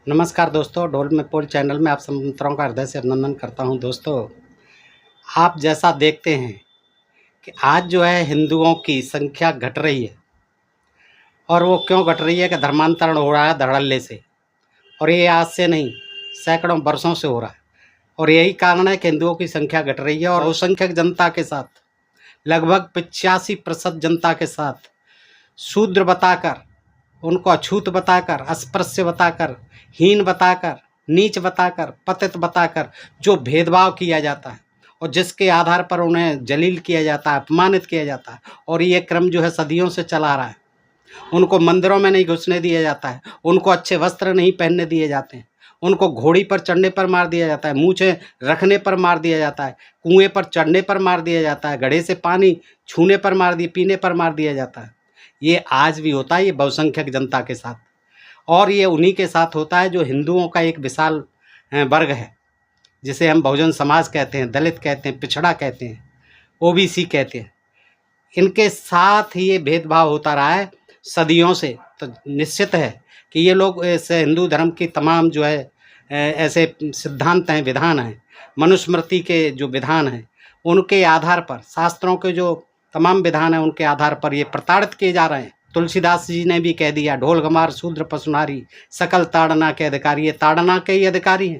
नमस्कार दोस्तों, ढोल में पोल चैनल में आप सब मित्रों का हृदय से अभिनंदन करता हूं। दोस्तों, आप जैसा देखते हैं कि आज जो है हिंदुओं की संख्या घट रही है। और वो क्यों घट रही है कि धर्मांतरण हो रहा है धड़ल्ले से। और ये आज से नहीं, सैकड़ों वर्षों से हो रहा है। और यही कारण है कि हिंदुओं की संख्या घट रही है। और बहुसंख्यक जनता के साथ, लगभग 85% जनता के साथ शूद्र बताकर, उनको अछूत बताकर, अस्पृश्य बताकर, हीन बताकर, नीच बताकर, पतित बताकर जो भेदभाव किया जाता है और जिसके आधार पर उन्हें जलील किया जाता है, अपमानित किया जाता है, और ये क्रम जो है सदियों से चला रहा है। उनको मंदिरों में नहीं घुसने दिया जाता है, उनको अच्छे वस्त्र नहीं पहनने दिए जाते हैं, उनको घोड़ी पर चढ़ने पर मार दिया जाता है, मूछें रखने पर मार दिया जाता है, कुएं पर चढ़ने पर मार दिया जाता है, घड़े से पानी छूने पर पीने पर मार दिया जाता है। ये आज भी होता है, ये बहुसंख्यक जनता के साथ। और ये उन्हीं के साथ होता है जो हिंदुओं का एक विशाल वर्ग है, जिसे हम बहुजन समाज कहते हैं, दलित कहते हैं, पिछड़ा कहते हैं, ओबीसी कहते हैं। इनके साथ ही ये भेदभाव होता रहा है सदियों से। तो निश्चित है कि ये लोग इस हिंदू धर्म की तमाम जो है ऐसे सिद्धांत हैं, विधान हैं, मनुस्मृति के जो विधान हैं, उनके आधार पर, शास्त्रों के जो तमाम विधान हैं, उनके आधार पर ये प्रताड़ित किए जा रहे हैं। तुलसीदास जी ने भी कह दिया, ढोल गमार शूद्र पशुनारी, सकल ताड़ना के अधिकारी। ये ताड़ना के ही अधिकारी हैं।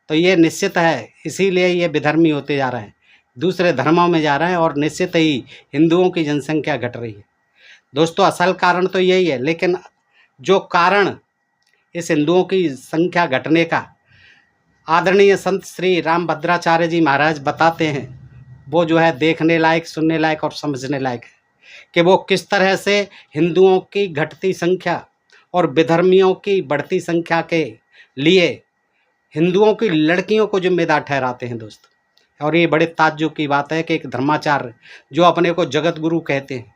तो ये निश्चित है, इसीलिए ये विधर्मी होते जा रहे हैं, दूसरे धर्मों में जा रहे हैं, और निश्चित ही हिंदुओं की जनसंख्या घट रही है। दोस्तों, असल कारण तो यही है, लेकिन जो कारण इस हिंदुओं की संख्या घटने का आदरणीय संत श्री रामभद्राचार्य जी महाराज बताते हैं, वो जो है देखने लायक, सुनने लायक और समझने लायक है कि वो किस तरह से हिंदुओं की घटती संख्या और विधर्मियों की बढ़ती संख्या के लिए हिंदुओं की लड़कियों को जिम्मेदार ठहराते हैं दोस्तों। और ये बड़े ताज्जुब की बात है कि एक धर्माचार्य जो अपने को जगत गुरु कहते हैं,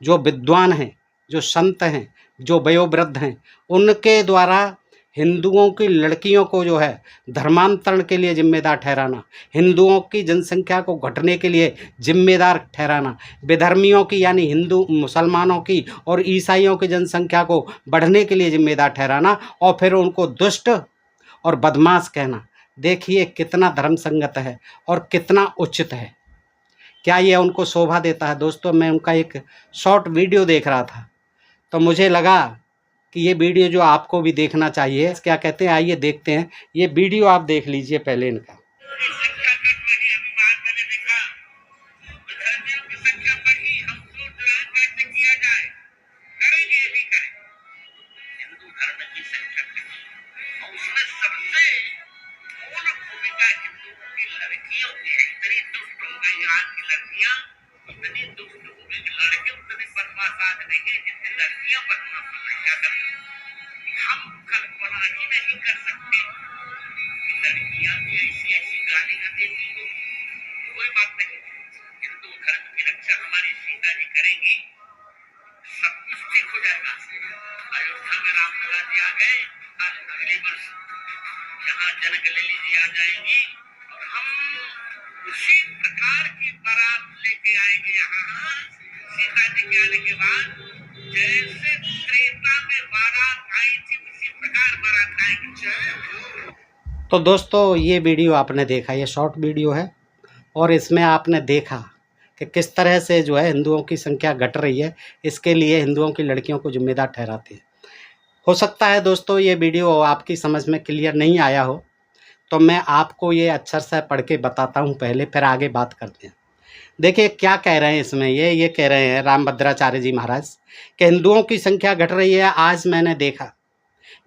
जो विद्वान हैं, जो संत हैं, जो वयोवृद्ध हैं, उनके द्वारा हिंदुओं की लड़कियों को जो है धर्मांतरण के लिए जिम्मेदार ठहराना, हिंदुओं की जनसंख्या को घटने के लिए जिम्मेदार ठहराना, विधर्मियों की यानी हिंदू मुसलमानों की और ईसाइयों की जनसंख्या को बढ़ने के लिए जिम्मेदार ठहराना, और फिर उनको दुष्ट और बदमाश कहना, देखिए कितना धर्मसंगत है और कितना उचित है। क्या ये उनको शोभा देता है? दोस्तों, मैं उनका एक शॉर्ट वीडियो देख रहा था, तो मुझे लगा कि ये वीडियो जो आपको भी देखना चाहिए। क्या कहते हैं, आइए देखते हैं। ये वीडियो आप देख लीजिए पहले इनका। हम कल्पना ही नहीं कर सकते कि लड़कियां भी ऐसी ऐसी गालियां देती हो। कोई बात नहीं, हिंदू धर्म की रक्षा हमारी सीता जी करेंगी, सब कुछ ठीक हो जाएगा। अयोध्या में रामलला जी आ गए, आज अगले वर्ष यहाँ जनक लली जी आ जाएंगी, और हम उसी प्रकार की बारात लेके आएंगे यहाँ सीता जी के आने के बाद। जैसे त्रेता में बारात आई थी, उसी प्रकार बारात आएगी। तो दोस्तों, ये वीडियो आपने देखा, ये शॉर्ट वीडियो है, और इसमें आपने देखा कि किस तरह से जो है हिंदुओं की संख्या घट रही है। इसके लिए हिंदुओं की लड़कियों को जिम्मेदार ठहराते हैं। हो सकता है दोस्तों ये वीडियो आपकी समझ में क्लियर नहीं आया हो, तो मैं आपको ये अक्षर से पढ़ के बताता हूँ पहले, फिर आगे बात करते हैं। देखिए क्या कह रहे हैं इसमें, ये कह रहे हैं रामभद्राचार्य जी महाराज कि हिंदुओं की संख्या घट रही है। आज मैंने देखा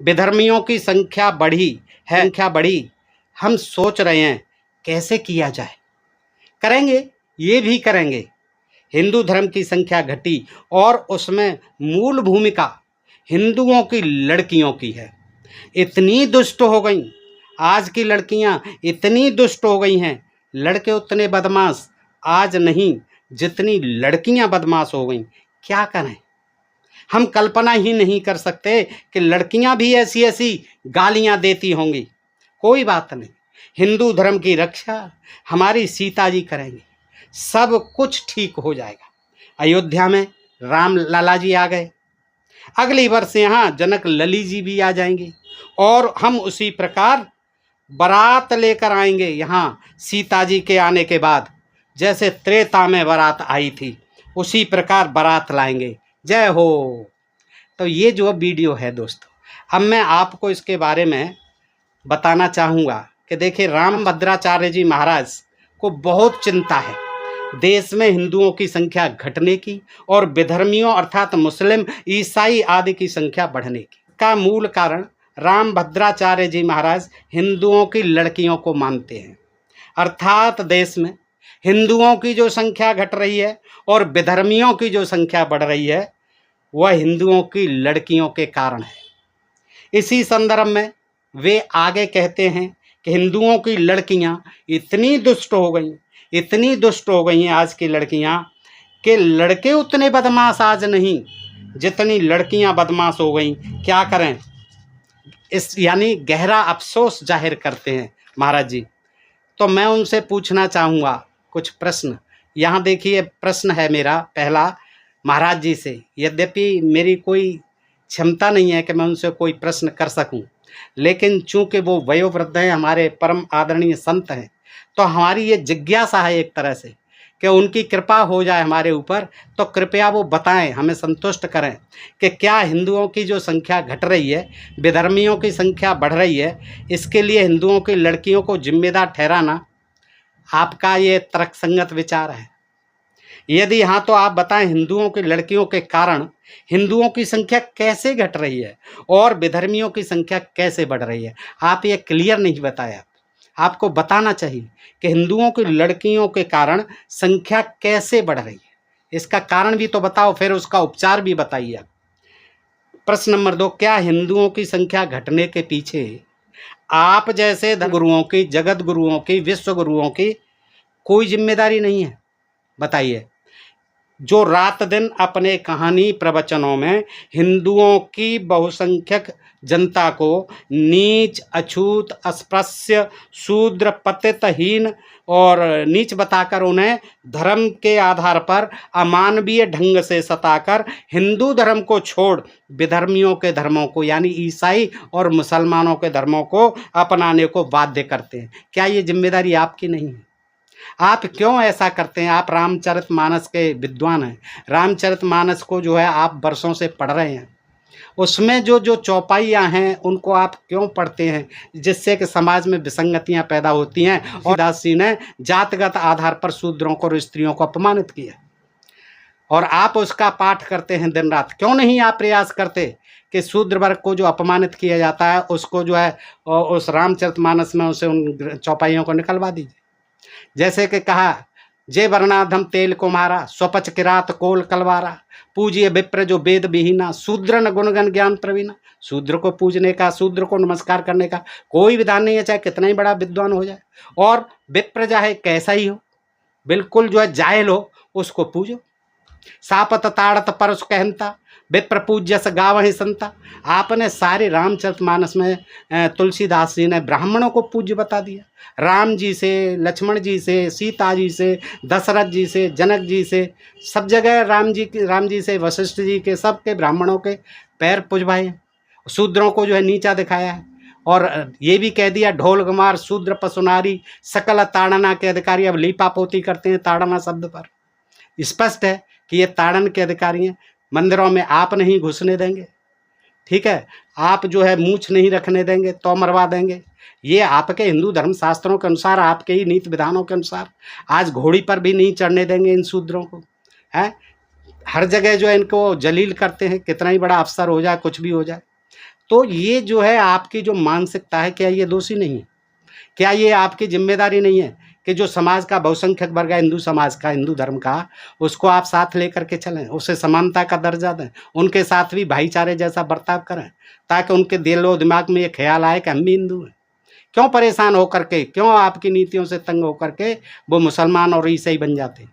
विधर्मियों की संख्या बढ़ी है, संख्या बढ़ी। हम सोच रहे हैं कैसे किया जाए, करेंगे, ये भी करेंगे। हिंदू धर्म की संख्या घटी और उसमें मूल भूमिका हिंदुओं की लड़कियों की है। इतनी दुष्ट हो गई आज की लड़कियां, इतनी दुष्ट हो गई हैं। लड़के उतने बदमाश आज नहीं जितनी लड़कियां बदमाश हो गई। क्या करें, हम कल्पना ही नहीं कर सकते कि लड़कियां भी ऐसी ऐसी गालियां देती होंगी। कोई बात नहीं, हिंदू धर्म की रक्षा हमारी सीता जी करेंगे, सब कुछ ठीक हो जाएगा। अयोध्या में राम लाला जी आ गए, अगली वर्ष यहाँ जनक लली जी भी आ जाएंगे, और हम उसी प्रकार बारात लेकर आएंगे यहाँ सीता जी के आने के बाद, जैसे त्रेता में बारात आई थी उसी प्रकार बारात लाएंगे। जय हो। तो ये जो वीडियो है दोस्तों, अब मैं आपको इसके बारे में बताना चाहूँगा कि देखिए, रामभद्राचार्य जी महाराज को बहुत चिंता है देश में हिंदुओं की संख्या घटने की और विधर्मियों अर्थात मुस्लिम, ईसाई आदि की संख्या बढ़ने की। का मूल कारण रामभद्राचार्य जी महाराज हिंदुओं की लड़कियों को मानते हैं, अर्थात देश में हिंदुओं की जो संख्या घट रही है और विधर्मियों की जो संख्या बढ़ रही है वह हिंदुओं की लड़कियों के कारण है। इसी संदर्भ में वे आगे कहते हैं कि हिंदुओं की लड़कियां इतनी दुष्ट हो गई हैं आज की लड़कियां, कि लड़के उतने बदमाश आज नहीं जितनी लड़कियां बदमाश हो गई। क्या करें, इस यानी गहरा अफसोस जाहिर करते हैं महाराज जी। तो मैं उनसे पूछना चाहूँगा कुछ प्रश्न। यहाँ देखिए, प्रश्न है मेरा पहला महाराज जी से। यद्यपि मेरी कोई क्षमता नहीं है कि मैं उनसे कोई प्रश्न कर सकूं, लेकिन चूंकि वो वयोवृद्ध हैं, हमारे परम आदरणीय संत हैं, तो हमारी ये जिज्ञासा है एक तरह से कि उनकी कृपा हो जाए हमारे ऊपर। तो कृपया वो बताएं, हमें संतुष्ट करें कि क्या हिंदुओं की जो संख्या घट रही है, विधर्मियों की संख्या बढ़ रही है, इसके लिए हिंदुओं की लड़कियों को जिम्मेदार ठहराना आपका ये तर्कसंगत विचार है? यदि हाँ तो आप बताएं, हिंदुओं की लड़कियों के कारण हिंदुओं की संख्या कैसे घट रही है और विधर्मियों की संख्या कैसे बढ़ रही है? आप ये क्लियर नहीं बताया। आपको बताना चाहिए कि हिंदुओं की लड़कियों के कारण संख्या कैसे बढ़ रही है, इसका कारण भी तो बताओ, फिर उसका उपचार भी बताइए। प्रश्न नंबर 2, क्या हिंदुओं की संख्या घटने के पीछे आप जैसे गुरुओं की, जगत गुरुओं की, विश्व गुरुओं की कोई जिम्मेदारी नहीं है? बताइए, जो रात दिन अपने कहानी प्रवचनों में हिंदुओं की बहुसंख्यक जनता को नीच, अछूत, अस्पृश्य, शूद्र, पतितहीन और नीच बताकर उन्हें धर्म के आधार पर अमानवीय ढंग से सताकर हिंदू धर्म को छोड़ विधर्मियों के धर्मों को यानी ईसाई और मुसलमानों के धर्मों को अपनाने को बाध्य करते हैं, क्या ये जिम्मेदारी आपकी नहीं है? आप क्यों ऐसा करते हैं? आप रामचरितमानस के विद्वान हैं, रामचरितमानस को जो है आप वर्षों से पढ़ रहे हैं, उसमें जो जो चौपाइयाँ हैं उनको आप क्यों पढ़ते हैं, जिससे कि समाज में विसंगतियाँ पैदा होती हैं। और दास जी ने जातगत आधार पर शूद्रों को और स्त्रियों को अपमानित किया और आप उसका पाठ करते हैं दिन रात। क्यों नहीं आप प्रयास करते कि शूद्र वर्ग को जो अपमानित किया जाता है उसको जो है उस रामचरितमानस में उसे उन चौपाइयों को निकलवा दीजिए। जैसे कि कहा, जय वर्णाधम तेल कुम्हारा, स्वपच किरात कोल कलवारा, पूजिए विप्र जो वेद विहीना, शूद्र न गुणगन ज्ञान प्रवीणा। शूद्र को पूजने का, शूद्र को नमस्कार करने का कोई विधान नहीं है, चाहे कितना ही बड़ा विद्वान हो जाए। और विप्र चाहे कैसा ही हो, बिल्कुल जो है जाहिल हो, उसको पूजो। सापत ताड़त परस कहनता, विप्र पूज्यस गावहि संता। आपने सारे रामचरितमानस में तुलसीदास जी ने ब्राह्मणों को पूज्य बता दिया। राम जी से, लक्ष्मण जी से, सीता जी से, दशरथ जी से, जनक जी से, सब जगह राम जी से, वशिष्ठ जी के, सबके ब्राह्मणों के पैर पुजवाए। शूद्रों को जो है नीचा दिखाया है और ये भी कह दिया, ढोल गमार शूद्र पसुनारी सकल ताड़ना के अधिकारी। अब लीपा पोती करते हैं ताड़ना शब्द पर। स्पष्ट है कि ये ताड़न के अधिकारी हैं। मंदिरों में आप नहीं घुसने देंगे, ठीक है, आप जो है मूछ नहीं रखने देंगे तो मरवा देंगे। ये आपके हिंदू धर्म शास्त्रों के अनुसार, आपके ही नीति विधानों के अनुसार आज घोड़ी पर भी नहीं चढ़ने देंगे इन शूद्रों को, है। हर जगह जो है इनको जलील करते हैं, कितना ही बड़ा अफसर हो जाए, कुछ भी हो जाए। तो ये जो है आपकी जो मानसिकता है, क्या ये दोषी नहीं है? क्या ये आपकी जिम्मेदारी नहीं है कि जो समाज का बहुसंख्यक वर्ग है, हिंदू समाज का, हिंदू धर्म का, उसको आप साथ लेकर के चलें, उसे समानता का दर्जा दें, उनके साथ भी भाईचारे जैसा बर्ताव करें, ताकि उनके दिलो दिमाग में ये ख्याल आए कि हम भी हिंदू हैं। क्यों परेशान होकर के, क्यों आपकी नीतियों से तंग होकर के वो मुसलमान और ईसाई बन जाते हैं?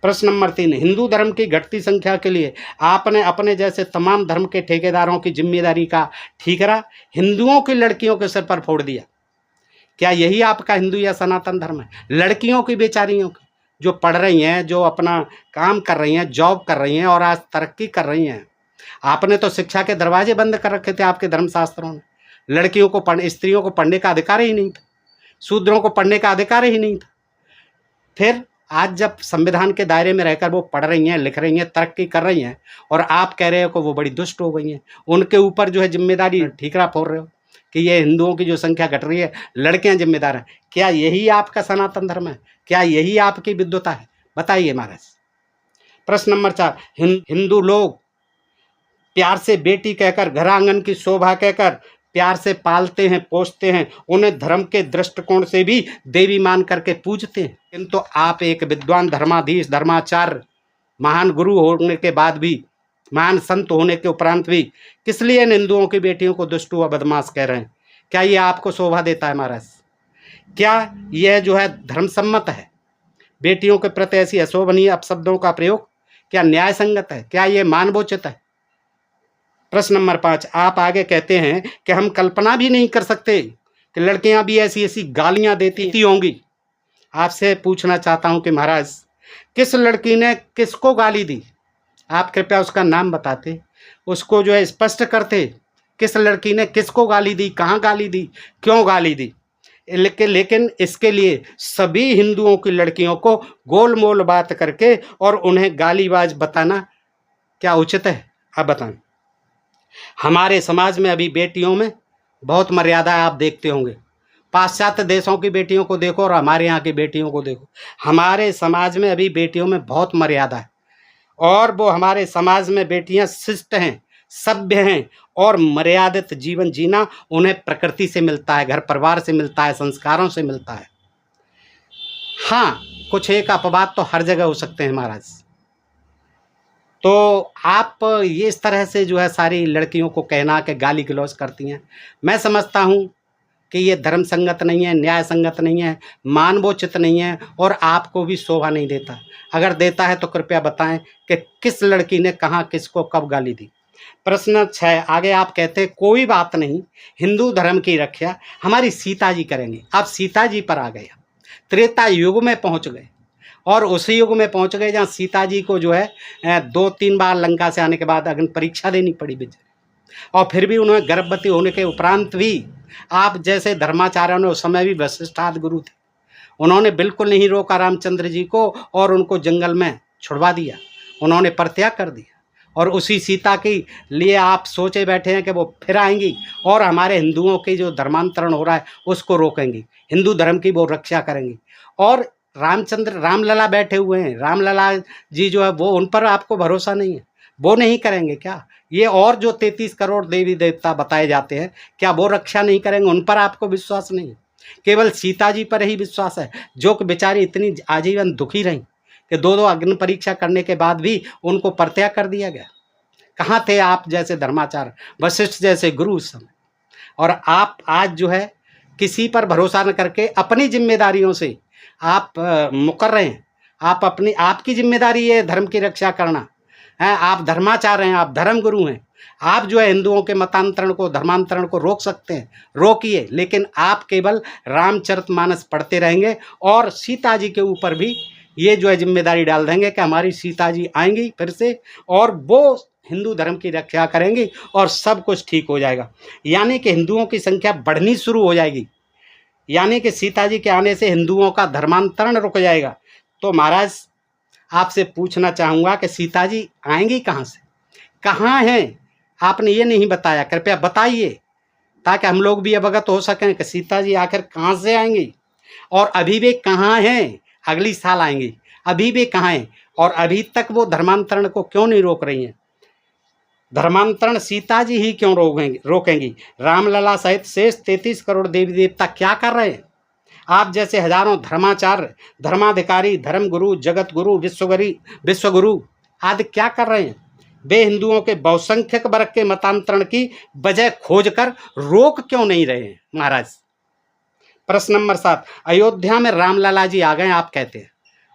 प्रश्न नंबर 3, हिंदू धर्म की घटती संख्या के लिए आपने अपने जैसे तमाम धर्म के ठेकेदारों की जिम्मेदारी का ठीकरा हिंदुओं की लड़कियों के सिर पर फोड़ दिया। क्या यही आपका हिंदू या सनातन धर्म है? लड़कियों की, बेचारियों की, जो पढ़ रही हैं, जो अपना काम कर रही हैं, जॉब कर रही हैं और आज तरक्की कर रही हैं। आपने तो शिक्षा के दरवाजे बंद कर रखे थे आपके धर्मशास्त्रों ने। लड़कियों को स्त्रियों को पढ़ने का अधिकार ही नहीं था, शूद्रों को पढ़ने का अधिकार ही नहीं था। फिर आज जब संविधान के दायरे में रहकर वो पढ़ रही हैं, लिख रही हैं, तरक्की कर रही हैं, और आप कह रहे हो कि वो बड़ी दुष्ट हो गई हैं, उनके ऊपर जो है जिम्मेदारी ठीकरा फोड़ रहे हो कि ये हिंदुओं की जो संख्या घट रही है लड़कियां जिम्मेदार हैं। क्या यही आपका सनातन धर्म है? क्या यही आपकी विद्वता है? बताइए महाराज। प्रश्न नंबर 4, हिंदू लोग प्यार से बेटी कहकर, घर आंगन की शोभा कहकर प्यार से पालते हैं, पोसते हैं, उन्हें धर्म के दृष्टिकोण से भी देवी मान करके पूजते हैं। किंतु आप एक विद्वान, धर्माधीश, धर्माचार्य, महान गुरु होने के बाद भी, महान संत होने के उपरांत भी किस लिए इन हिंदुओं की बेटियों को दुष्ट व बदमाश कह रहे हैं? क्या ये आपको शोभा देता है महाराज? क्या यह जो है धर्मसम्मत है? बेटियों के प्रति ऐसी अशोभनीय अपशब्दों का प्रयोग क्या न्याय संगत है? क्या ये मानवोचित है? प्रश्न नंबर 5, आप आगे कहते हैं कि हम कल्पना भी नहीं कर सकते कि लड़कियां भी ऐसी ऐसी गालियां देती होंगी। आपसे पूछना चाहता हूं कि महाराज, किस लड़की ने किसको गाली दी? आप कृपया उसका नाम बताते, उसको जो है स्पष्ट करते, किस लड़की ने किसको गाली दी, कहाँ गाली दी, क्यों गाली दी। लेकिन इसके लिए सभी हिंदुओं की लड़कियों को गोल मोल बात करके और उन्हें गालीबाज बताना क्या उचित है? आप बताएं। हमारे समाज में अभी बेटियों में बहुत मर्यादा है, आप देखते होंगे। पाश्चात्य देशों की बेटियों को देखो और हमारे यहाँ की बेटियों को देखो। हमारे समाज में अभी बेटियों में बहुत मर्यादा है, और वो हमारे समाज में बेटियां शिष्ट हैं, सभ्य हैं, और मर्यादित जीवन जीना उन्हें प्रकृति से मिलता है, घर परिवार से मिलता है, संस्कारों से मिलता है। हाँ, कुछ एक अपवाद तो हर जगह हो सकते हैं महाराज। तो आप ये इस तरह से जो है सारी लड़कियों को कहना कि गाली गलौज करती हैं, मैं समझता हूँ कि ये धर्म संगत नहीं है, न्याय संगत नहीं है, मानवोचित नहीं है, और आपको भी शोभा नहीं देता। अगर देता है तो कृपया बताएं कि किस लड़की ने कहाँ किसको कब गाली दी। प्रश्न 6, आगे आप कहते हैं कोई बात नहीं, हिंदू धर्म की रक्षा हमारी सीता जी करेंगे। आप सीता जी पर आ गए, त्रेता युग में पहुंच गए, और उसी युग में पहुंच गए जहाँ सीता जी को जो है 2-3 बार लंका से आने के बाद अग्नि परीक्षा देनी पड़ी बेचारे, और फिर भी उन्हें गर्भवती होने के उपरांत भी आप जैसे धर्माचार्यों ने, उस समय भी वशिष्ठ आदि गुरु थे, उन्होंने बिल्कुल नहीं रोका रामचंद्र जी को और उनको जंगल में छुड़वा दिया, उन्होंने परित्याग कर दिया। और उसी सीता के लिए आप सोचे बैठे हैं कि वो फिर आएंगी और हमारे हिंदुओं की जो धर्मांतरण हो रहा है उसको रोकेंगी, हिंदू धर्म की वो रक्षा करेंगी। और रामचंद्र, रामलला बैठे हुए हैं, रामलला जी जो है वो, उन पर आपको भरोसा नहीं है? वो नहीं करेंगे क्या? ये और जो 33 करोड़ देवी देवता बताए जाते हैं, क्या वो रक्षा नहीं करेंगे? उन पर आपको विश्वास नहीं है? केवल सीता जी पर ही विश्वास है, जो कि बेचारी इतनी आजीवन दुखी रहीं कि 2-2 अग्नि परीक्षा करने के बाद भी उनको परित्याग कर दिया गया। कहाँ थे आप जैसे धर्माचार्य, वशिष्ठ जैसे गुरु उस समय? और आप आज जो है किसी पर भरोसा न करके अपनी जिम्मेदारियों से आप मुकर रहे हैं। आप अपनी, आपकी जिम्मेदारी है धर्म की रक्षा करना है, आप धर्माचार्य हैं, आप धर्म गुरु हैं, आप जो है हिंदुओं के मतांतरण को, धर्मांतरण को रोक सकते हैं, रोकिए। लेकिन आप केवल रामचरितमानस पढ़ते रहेंगे और सीता जी के ऊपर भी ये जो है जिम्मेदारी डाल देंगे कि हमारी सीता जी आएंगी फिर से और वो हिंदू धर्म की रक्षा करेंगी और सब कुछ ठीक हो जाएगा। यानी कि हिंदुओं की संख्या बढ़नी शुरू हो जाएगी, यानी कि सीता जी के आने से हिंदुओं का धर्मांतरण रुक जाएगा। तो महाराज आपसे पूछना चाहूँगा कि सीता जी आएंगी कहाँ से, कहाँ हैं? आपने ये नहीं बताया, कृपया बताइए ताकि हम लोग भी अवगत हो सकें कि सीता जी आखिर कहाँ से आएंगी और अभी वे कहाँ हैं। अगली साल आएंगी, अभी वे कहाँ हैं और अभी तक वो धर्मांतरण को क्यों नहीं रोक रही हैं? धर्मांतरण सीता जी ही क्यों रोकेंगी? रामलला सहित शेष 33 करोड़ देवी देवता क्या कर रहे हैं? आप जैसे हजारों धर्माचार्य, धर्माधिकारी, धर्मगुरु, जगत गुरु, विश्वगुरु आदि क्या कर रहे हैं? वे हिंदुओं के बहुसंख्यक वर्ग के मतांतरण की वजह खोजकर रोक क्यों नहीं रहे हैं महाराज? प्रश्न नंबर 7, अयोध्या में रामलला जी आ गए आप कहते हैं,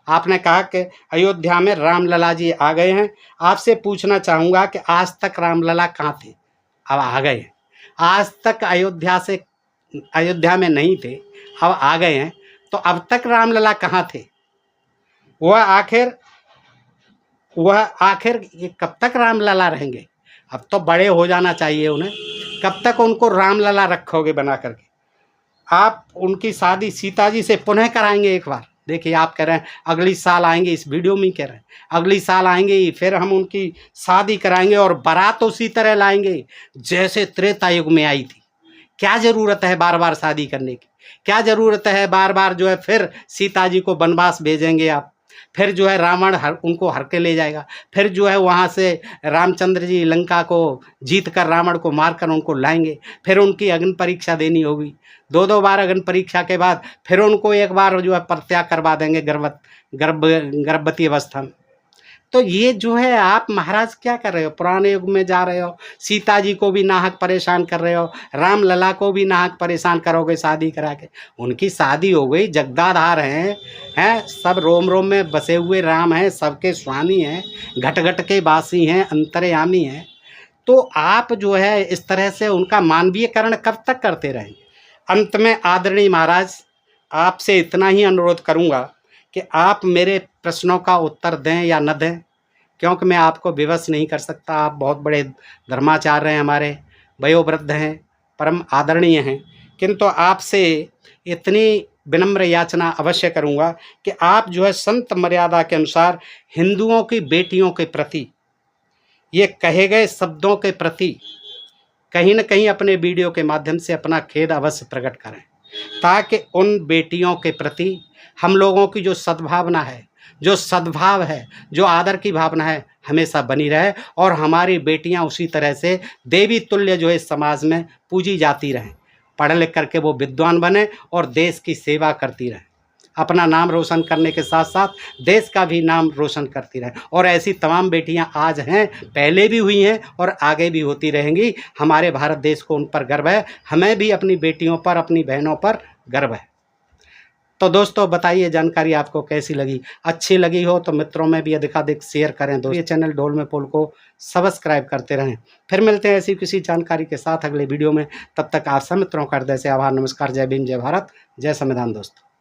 आपने कहा कि अयोध्या में रामलला जी आ गए हैं। आपसे पूछना चाहूँगा कि आज तक रामलला कहाँ थे? अब आ गए हैं, आज तक अयोध्या में नहीं थे, अब आ गए हैं, तो अब तक रामलला कहाँ थे? वह आखिर ये कब तक रामलला रहेंगे? अब तो बड़े हो जाना चाहिए उन्हें। कब तक उनको रामलला रखोगे बना करके? आप उनकी शादी सीता जी से पुनः कराएंगे एक बार। देखिए, आप कह रहे हैं अगली साल आएंगे, इस वीडियो में ही कह रहे हैं अगली साल आएंगे ही, फिर हम उनकी शादी कराएंगे और बारात उसी तरह लाएंगे जैसे त्रेता युग में आई थी। क्या जरूरत है बार बार शादी करने की? क्या जरूरत है बार बार जो है फिर सीता जी को वनवास भेजेंगे आप? फिर जो है रावण उनको हर के ले जाएगा, फिर जो है वहाँ से रामचंद्र जी लंका को जीत कर रावण को मार कर उनको लाएंगे, फिर उनकी अग्नि परीक्षा देनी होगी। दो बार अग्नि परीक्षा के बाद फिर उनको एक बार जो है परित्याग करवा देंगे गर्भवती अवस्था में। तो ये जो है आप महाराज क्या कर रहे हो? पुराने युग में जा रहे हो, सीता जी को भी नाहक परेशान कर रहे हो, रामलला को भी नाहक परेशान करोगे शादी करा के। उनकी शादी हो गई, जगदाधार हैं सब रोम रोम में बसे हुए राम हैं, सबके स्वामी हैं, घट घट के वासी हैं, अंतर्यामी हैं। तो आप जो है इस तरह से उनका मानवीयकरण कब तक करते रहेंगे? अंत में आदरणीय महाराज, आपसे इतना ही अनुरोध करूँगा कि आप मेरे प्रश्नों का उत्तर दें या न दें, क्योंकि मैं आपको विवश नहीं कर सकता। आप बहुत बड़े धर्माचार्य हैं, हमारे वयोवृद्ध हैं, परम आदरणीय हैं, किंतु आपसे इतनी विनम्र याचना अवश्य करूंगा कि आप जो है संत मर्यादा के अनुसार हिंदुओं की बेटियों के प्रति, ये कहे गए शब्दों के प्रति कहीं न कहीं अपने वीडियो के माध्यम से अपना खेद अवश्य प्रकट करें, ताकि उन बेटियों के प्रति हम लोगों की जो सद्भावना है, जो सद्भाव है, जो आदर की भावना है, हमेशा बनी रहे और हमारी बेटियां उसी तरह से देवी तुल्य जो है समाज में पूजी जाती रहें, पढ़ लिख करके वो विद्वान बने और देश की सेवा करती रहें, अपना नाम रोशन करने के साथ साथ देश का भी नाम रोशन करती रहें। और ऐसी तमाम बेटियां आज हैं, पहले भी हुई हैं और आगे भी होती रहेंगी। हमारे भारत देश को उन पर गर्व है, हमें भी अपनी बेटियों पर, अपनी बहनों पर गर्व है। तो दोस्तों बताइए जानकारी आपको कैसी लगी? अच्छी लगी हो तो मित्रों में भी अधिकाधिक शेयर करें। दोस्तों, ये चैनल ढोल में पोल को सब्सक्राइब करते रहें। फिर मिलते हैं ऐसी किसी जानकारी के साथ अगले वीडियो में। तब तक आप सब मित्रों का हृदय से आभार, नमस्कार, जय भीम, जय भारत, जय संविधान। दोस्तों।